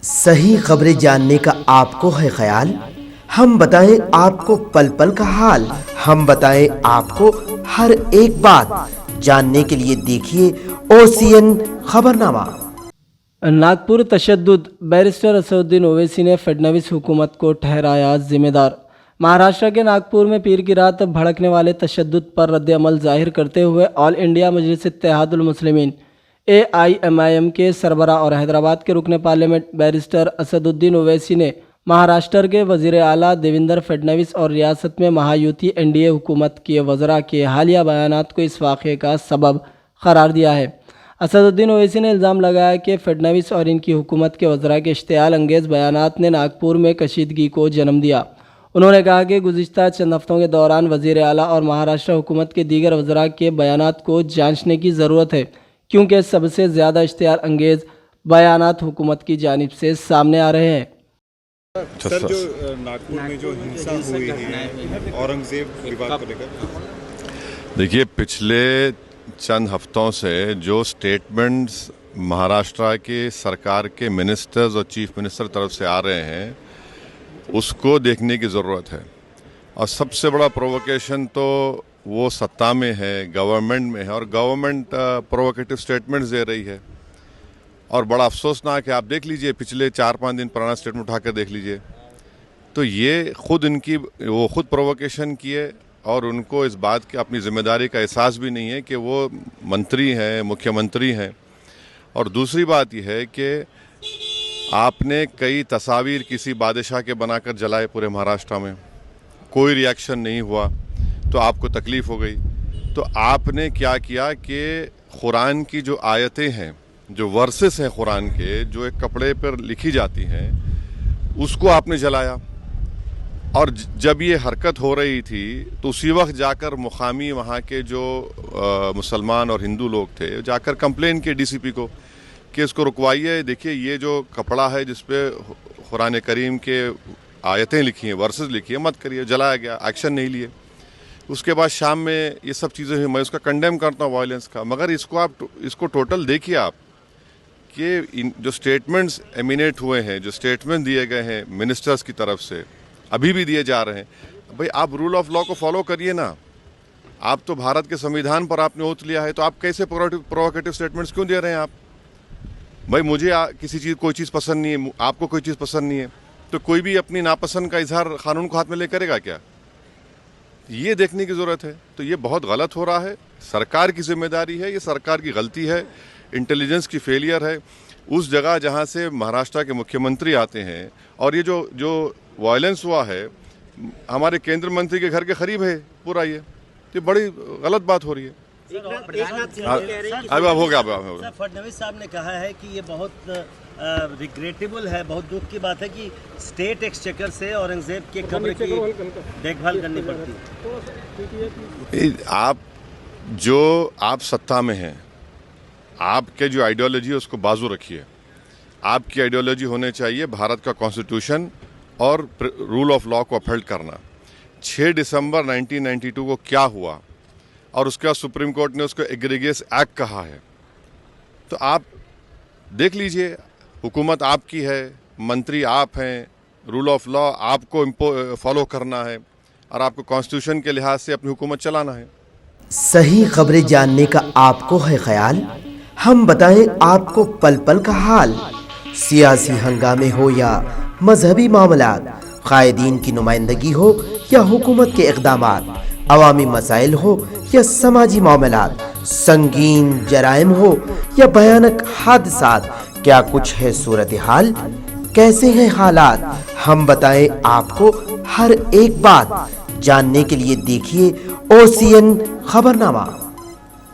सही खबरें जानने का आपको है ख्याल, हम बताएं आपको पल पल का हाल। हम बताएं आपको हर एक बात, जानने के लिए देखिए OCN खबरनामा। नागपुर तशद्दुद, बैरिस्टर असदुद्दीन ओवैसी ने फडणवीस हुकूमत को ठहराया जिम्मेदार। महाराष्ट्र के नागपुर में पीर की रात भड़कने वाले तशद्दुद पर रद्द-ए-अमल जाहिर करते हुए ऑल इंडिया मजलिस इत्तेहादुल मुस्लिमीन AIMIM के सरबरा और हैदराबाद के रुकन पार्लियामेंट बैरिस्टर असदुद्दीन ओवैसी ने महाराष्ट्र के वज़ीर आला देवेंद्र फडणवीस और रियासत में महायुति NDA हुकूमत के वज़रा के हालिया बयानात को इस वाक़े का सबब करार दिया है। असदुद्दीन ओवैसी ने इल्ज़ाम लगाया कि फडणवीस और इनकी हुकूमत के वज़रा के इश्तियाल अंगेज़ बयानात ने नागपुर में कशीदगी को जन्म दिया। उन्होंने कहा कि गुज़िश्ता चंद हफ्तों के दौरान वज़ीर आला और महाराष्ट्र हुकूमत के दीगर वज़रा के बयानात को जांचने की ज़रूरत है, क्योंकि सबसे ज़्यादा इश्तियाल अंगेज़ बयानात हुकूमत की जानिब से सामने आ रहे हैं। सर, जो नागपुर में जो हिंसा हुई है औरंगजेब विवाद को लेकर, देखिए पिछले चंद हफ्तों से जो स्टेटमेंट्स महाराष्ट्र के सरकार के मिनिस्टर्स और चीफ मिनिस्टर तरफ से आ रहे हैं उसको देखने की ज़रूरत है। और सबसे बड़ा प्रोवोकेशन तो वो सत्ता में है, गवर्नमेंट में है, और गवर्नमेंट प्रोवोकेटिव स्टेटमेंट्स दे रही है। और बड़ा अफसोसनाक है, आप देख लीजिए पिछले 4-5 दिन पुराना स्टेटमेंट उठाकर देख लीजिए, तो ये वो खुद प्रोवोकेशन किए और उनको इस बात की अपनी जिम्मेदारी का एहसास भी नहीं है कि वो मंत्री हैं, मुख्यमंत्री हैं। और दूसरी बात यह है कि आपने कई तस्वीर किसी बादशाह के बनाकर जलाए पूरे महाराष्ट्र में, कोई रिएक्शन नहीं हुआ, तो आपको तकलीफ़ हो गई। तो आपने क्या किया कि कुरान की जो आयतें हैं, जो वर्सेस हैं कुरान के, जो एक कपड़े पर लिखी जाती हैं, उसको आपने जलाया। और जब ये हरकत हो रही थी तो उसी वक्त जाकर मुकामी वहाँ के जो मुसलमान और हिंदू लोग थे जाकर कंप्लेन किए DCP को कि इसको रुकवाइए। देखिए ये जो कपड़ा है जिस पे कुरान करीम के आयतें लिखी हैं, वर्सेस लिखी है, मत करिए। जलाया गया, एक्शन नहीं लिए। उसके बाद शाम में ये सब चीज़ें हुई। मैं उसका कंडेम करता हूँ वायलेंस का, मगर इसको टोटल देखिए आप कि जो स्टेटमेंट्स एमिनेट हुए हैं, जो स्टेटमेंट दिए गए हैं मिनिस्टर्स की तरफ से, अभी भी दिए जा रहे हैं, भाई आप रूल ऑफ लॉ को फॉलो करिए ना। आप तो भारत के संविधान पर आपने ओथ लिया है, तो आप कैसे प्रोवोकेटिव स्टेटमेंट्स क्यों दे रहे हैं आप? भाई मुझे कोई चीज़ पसंद नहीं है, आपको कोई चीज़ पसंद नहीं है, तो कोई भी अपनी नापसंद का इजहार कानून को हाथ में ले करेगा क्या? ये देखने की ज़रूरत है। तो ये बहुत गलत हो रहा है, सरकार की जिम्मेदारी है, ये सरकार की गलती है, इंटेलिजेंस की फेलियर है। उस जगह जहाँ से महाराष्ट्र के मुख्यमंत्री आते हैं, और ये जो वायलेंस हुआ है हमारे केंद्र मंत्री के घर के करीब है पूरा, ये बड़ी गलत बात हो रही है। अब हो गया। फडणवीस साहब ने कहा है कि ये बहुत रिग्रेटेबल है, बहुत दुख की बात है कि स्टेट एक्सचेकर से औरंगजेब के कब्र की देखभाल करनी पड़ती है। आप सत्ता में हैं, आपके जो आइडियोलॉजी है उसको बाजू रखिए। आपकी आइडियोलॉजी होने चाहिए भारत का कॉन्स्टिट्यूशन और रूल ऑफ लॉ को अपहोल्ड करना। 6 दिसंबर 1992 को क्या हुआ, और उसके बाद सुप्रीम कोर्ट ने उसको एग्रीगियस एक्ट कहा है। तो आप देख लीजिए, हुकूमत आपकी है, मंत्री आप हैं, रूल ऑफ लॉ आपको फॉलो करना है, और आपको कॉन्स्टिट्यूशन के लिहाज से अपनी हुकूमत चलाना है। सही खबरें जानने का आपको है ख्याल, हम बताएं आपको पल पल का हाल। सियासी हंगामे हो या मजहबी मामलात, कायदीन की नुमाइंदगी हो या हुकूमत के इक़दामात, अवामी मसाइल हो या समाजी मामलात, संगीन जराइम हो या भयानक हादसात, क्या कुछ है सूरत हाल, कैसे हैं हालात, हम बताएं आपको हर एक बात, जानने के लिए देखिए OCN खबरनामा।